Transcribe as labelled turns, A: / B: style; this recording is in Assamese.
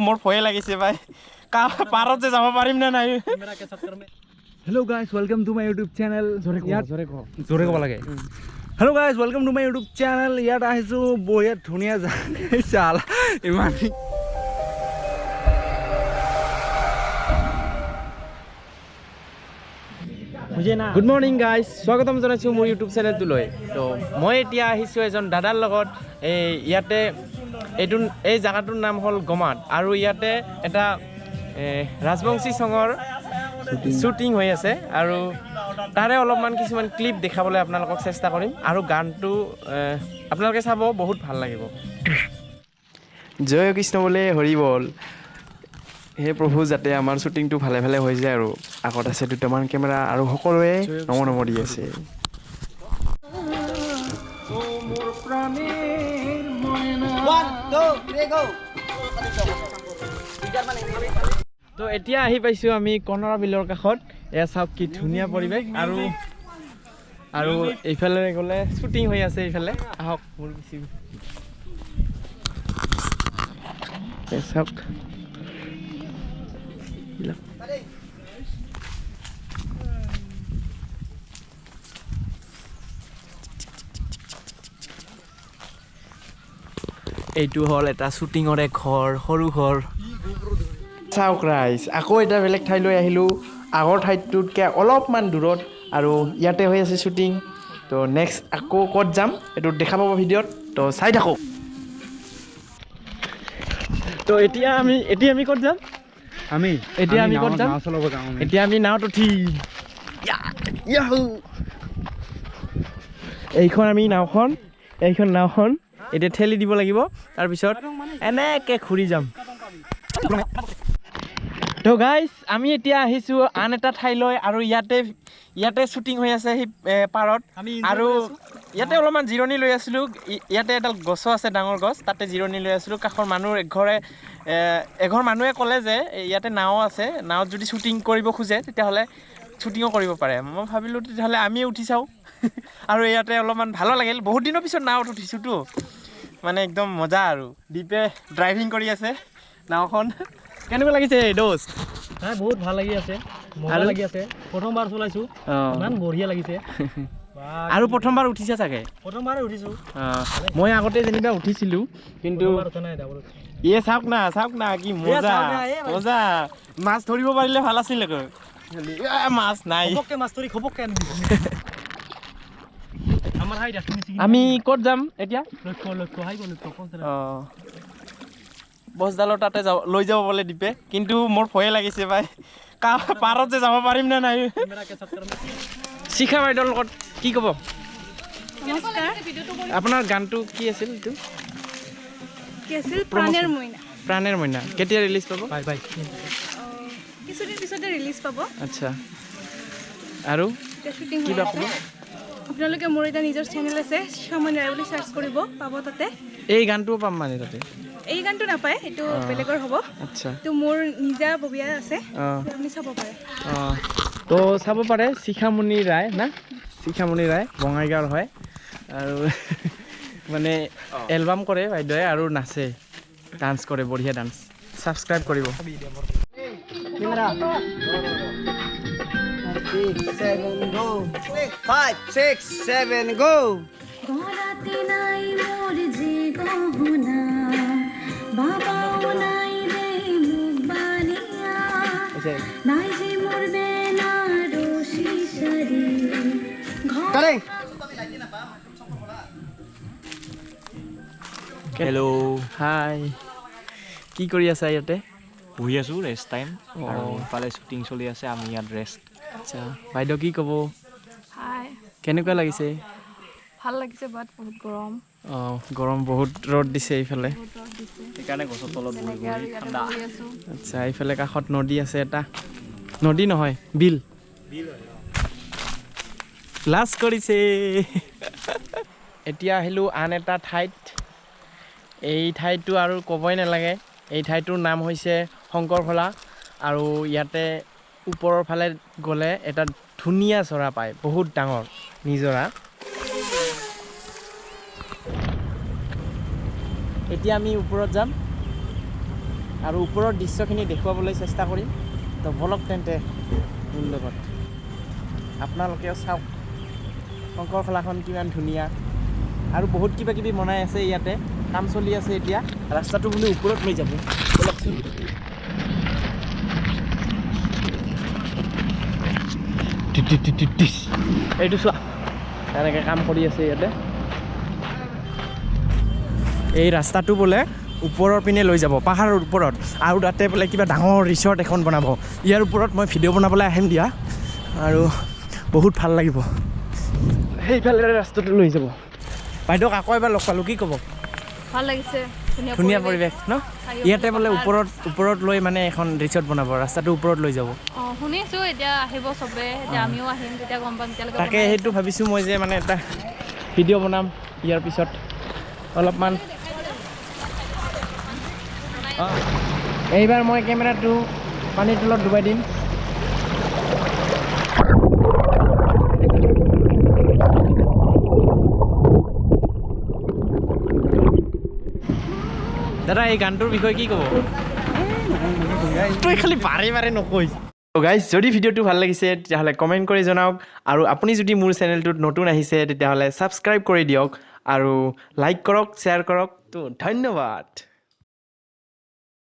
A: মোৰ ভয় লাগিছে ভাই পাৰত যে যাব পাৰিম না নাই
B: Hello guys, welcome to my YouTube channel. জোৰে ক'ব লাগে। Hello guys, welcome to my YouTube channel. ইয়াত আহিছো বহুত ধুনীয়া চাল ইমান Good morning guys. স্বাগতম জনাইছো মোৰ YouTube চেনেলটোলৈ। তো মই এতিয়া আহিছো এজন দাদাৰ লগত ইয়াতে এই জায়গাটোৰ নাম হ'ল গমাত আৰু ইয়াতে এটা ৰাজবংশী সংৰ শ্বুটিং হৈ আছে আৰু তাৰে অলপমান কিছুমান ক্লিপ দেখাবলৈ আপোনালোকক চেষ্টা কৰিম আৰু গানটো আপোনালোকে চাব বহুত ভাল লাগিব জয় কৃষ্ণ বোলে হৰি বল হে প্ৰভু যাতে আমাৰ শ্বুটিংটো ভালে ভালে হৈ যায় আৰু আগত আছে দুটামান কেমেৰা আৰু সকলোৱে নম দি আছে তো এতিয়া আহি পাইছো আমি কনৰা বিলৰ কাষত এয়া চাওক কি ধুনীয়া পৰিৱেশ আৰু এইফালে গ'লে শ্বুটিং হৈ আছে এইফালে আহক মোৰ বেছি চাওক এইটো হ'ল এটা শ্বুটিঙৰে ঘৰ সৰু ঘৰ চাওক ৰাইজ আকৌ এটা বেলেগ ঠাইলৈ আহিলোঁ আগৰ ঠাইটোতকৈ অলপমান দূৰত আৰু ইয়াতে হৈ আছে শ্বুটিং তো নেক্সট আকৌ ক'ত যাম এইটো দেখা পাব ভিডিঅ'ত তো চাই থাকক তো এতিয়া আমি ক'ত যাম এতিয়া আমি ক'ত যাম এতিয়া আমি নাওত উঠিম এইখন নাওখন এতিয়া ঠেলি দিব লাগিব তাৰপিছত এনেকৈ ঘূৰি যাম তো গাইজ আমি এতিয়া আহিছোঁ আন এটা ঠাইলৈ আৰু ইয়াতে শ্বুটিং হৈ আছে সেই পাৰত আৰু ইয়াতে অলপমান জিৰণি লৈ আছিলোঁ ইয়াতে এডাল গছো আছে ডাঙৰ গছ তাতে জিৰণি লৈ আছিলোঁ কাষৰ মানুহ এঘৰ মানুহে ক'লে যে ইয়াতে নাও আছে নাৱত যদি শ্বুটিং কৰিব খোজে তেতিয়াহ'লে শ্বুটিঙো কৰিব পাৰে মই ভাবিলোঁ তেতিয়াহ'লে আমিয়ে উঠি চাওঁ আৰু ইয়াতে অলপমান ভালো লাগিল বহুত দিনৰ পিছত নাৱত উঠিছোঁতো মানে একদম মজা আৰু দীপে ড্ৰাইভিং কৰি আছে নাওখন কেনেকুৱা লাগিছে দোস্ত
C: বহুত ভাল লাগি আছে মজা লাগি আছে প্ৰথমবাৰ চলাইছোঁ ইমান বঢ়িয়া লাগিছে
B: আৰু প্ৰথমবাৰ উঠিছে চাগে
C: প্ৰথমবাৰ উঠিছোঁ
B: মই আগতে যেনিবা উঠিছিলোঁ কিন্তু ইয়ে চাওক না কি মজা মাছ ধৰিব পাৰিলে ভাল আছিল মাছ নাই
C: মাছ ধৰি খবককে আনি
B: আমি ক'ত যাম এতিয়া বছডালৰ তাতে লৈ যাব বোলে দীপে কিন্তু মোৰ ভয়ে লাগিছে ভাই পাৰত যে যাব পাৰিম না নাই শিখা বাইদেউৰ লগত কি ক'ব আপোনাৰ গানটো কি আছিল এইটো প্ৰাণেৰ মইনা কেতিয়া ৰিলিজ পাব
D: কিছুদিন পিছতে ৰিলিজ পাব
B: আচ্ছা আৰু কিবা ক'ব
D: আপোনালোকে মোৰ এটা নিজৰ চেনেল আছে সময় ৰায় বুলি চাৰ্চ কৰিব পাব তাতে
B: এই গানটোও পাম মানে তাতে
D: এই গানটো নাপায় এইটো বেলেগৰ হ'ব
B: আচ্ছা
D: তো মোৰ নিজা ববিয়া আছে আপুনি চাব পাৰে
B: তো চাব পাৰে শিখামণি ৰায় বঙাইগাঁৱৰ হয় আৰু মানে এলবাম কৰে বাইদেৱে আৰু নাচে ডান্স কৰে বঢ়িয়া ডান্স ছাবস্ক্ৰাইব কৰিব
A: 5 6 7 go
E: গলাতে নাই মোর যে গহনা বাবাও নাই রে মুখ বানিয়া নাই যে মোর বেনারসি শাড়ি
A: কারে
B: হেল্ল' হাই কি কৰি আছা ইয়াতে
C: বহি আছোঁ ৰেষ্ট টাইম আৰু ইফালে শ্বুটিং চলি আছে আমি ইয়াত ৰেষ্ট
B: আচ্ছা বাইদেউ কি ক'ব
D: হাই
B: কেনেকুৱা লাগিছে
D: ভাল লাগিছে বাট বহুত গৰম
B: গৰম বহুত ৰ'দ দিছে এইফালে
C: সেইকাৰণে গছৰ তলত বহি বহি ঠাণ্ডা
B: আচ্ছা এইফালে কাষত নদী আছে এটা নদী নহয় বিল লাজ কৰিছে এতিয়া আহিলোঁ আন এটা ঠাইত এই ঠাইটো আৰু ক'বই নালাগে এই ঠাইটোৰ নাম হৈছে শংকৰফলা আৰু ইয়াতে ওপৰৰ ফালে গ'লে এটা ধুনীয়া চৰা পায় বহুত ডাঙৰ নিজৰা এতিয়া আমি ওপৰত যাম আৰু ওপৰৰ দৃশ্যখিনি দেখুৱাবলৈ চেষ্টা কৰিম তো বলক তেন্তে মোৰ লগত আপোনালোকেও চাওক শংকৰখলাখন কিমান ধুনীয়া আৰু বহুত কিবা কিবি বনাই আছে ইয়াতে কাম চলি আছে এতিয়া ৰাস্তাটো বোলে ওপৰত লৈ যাব বলকচোন এইটো চোৱা এনেকৈ কাম কৰি আছে ইয়াতে এই ৰাস্তাটো বোলে ওপৰৰ পিনে লৈ যাব পাহাৰৰ ওপৰত আৰু তাতে বোলে কিবা ডাঙৰ ৰিচৰ্ট এখন বনাব ইয়াৰ ওপৰত মই ভিডিঅ' বনাবলৈ আহিম দিয়া আৰু বহুত ভাল লাগিব সেইফালে ৰাস্তাটো লৈ যাব বাইদেউক আকৌ এবাৰ লগ পালোঁ কি ক'ব
D: ভাল লাগিছে
B: ধুনীয়া পৰিৱেশ ন ইয়াতে বোলে ওপৰত লৈ মানে এখন ৰিচৰ্ট বনাব ৰাস্তাটো ওপৰত লৈ যাব
D: শুনিছোঁ এতিয়া আহিব চবে এতিয়া আমিও আহিম তেতিয়া গম পাম তেতিয়ালৈকে
B: তাকে সেইটো ভাবিছোঁ মই যে মানে এটা ভিডিঅ' বনাম ইয়াৰ পিছত অলপমান এইবাৰ মই কেমেৰাটো পানীৰ তলত ডুবাই দিম দাদা এই গানটোৰ বিষয়ে কি ক'ব তই খালি বাৰে বাৰে নকৈ গাইজ যদি ভিডিঅ'টো ভাল লাগিছে তেতিয়াহ'লে কমেণ্ট কৰি জনাওক আৰু আপুনি যদি মোৰ চেনেলটোত নতুন আহিছে তেতিয়াহ'লে ছাবস্ক্ৰাইব কৰি দিয়ক আৰু লাইক কৰক শ্বেয়াৰ কৰক তো ধন্যবাদ